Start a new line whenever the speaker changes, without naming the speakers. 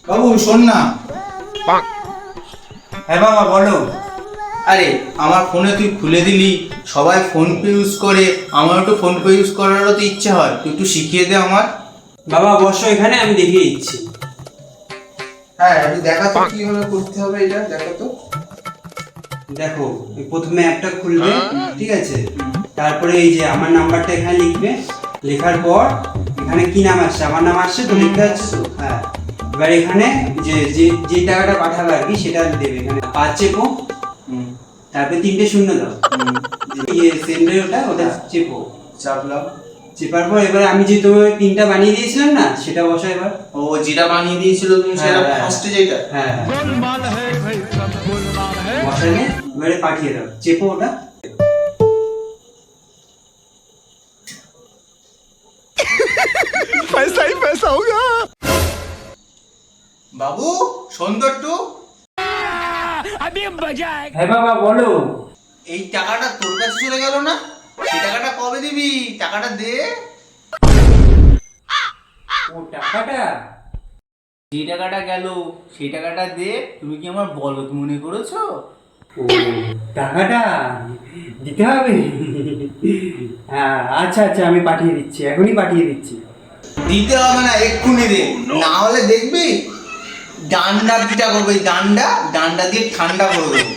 বাবু শোন না।
হ্যাঁ বাবা বলো।
আরে আমার ফোনে তুই খুলে দিলি, সবাই ফোন পে ইউজ করে, আমারও তো ফোন পে ইউজ করারও তো ইচ্ছে হয়, তুই একটু শিখিয়ে দে আমার।
বাবা বসো এখানে, আমি দেখিয়ে দিচ্ছি।
হ্যাঁ একটু দেখা তো কিভাবে করতে হবে, এটা দেখো তো।
দেখো এই প্রথমে অ্যাপটা খুলবে, ঠিক আছে? তারপরে এই যে আমার নাম্বারটা এখানে লিখবে, লেখার পর এখানে কি নাম আসছে, আমার নাম আসছে তো, লিখতে হচ্ছে তো। হ্যাঁ, এবার এখানে যে যে যে টাকাটা পাঠাবে আর কি সেটা দেবে, এখানে 5 চেপো, তারপরে 3টে শূন্য দাও, ইয়ে সেন্ডের ওটা ওটা চেপো।
চাপলাম।
চেপার পর এবার আমি যে তোমাকে 3টা বানিয়ে দিয়েছিলাম না, সেটা বসো এবার।
ও যেটা বানিয়ে দিয়েছিল তুমি, সেটা ফার্স্টে যেটা।
হ্যাঁ বসালে এবারে পাঠিয়ে দাও, চেপো ওটা।
पैसा ही पैसा होगा।
বাবু সুন্দর টু।
হ্যাঁ বাবা বলো।
এই টাকাটা তোর কাছে চলে গেল না, সেই টাকাটা কবে দিবি? টাকাটা দে।
ও টাকাটা,
যে টাকাটা গেল সেই টাকাটা দে। তুমি কি আমার বলদ মনে করেছো?
ও টাকাটা দিতে হবে। হ্যাঁ আচ্ছা আচ্ছা, আমি পাঠিয়ে দিচ্ছি, এখনই পাঠিয়ে দিচ্ছি।
দিতে হবে না, এক্ষুনি দে, না হলে দেখবি ডান্ডা পিটা করবে। ডান্ডা ডান্ডা দিয়ে ঠান্ডা করে দেবো।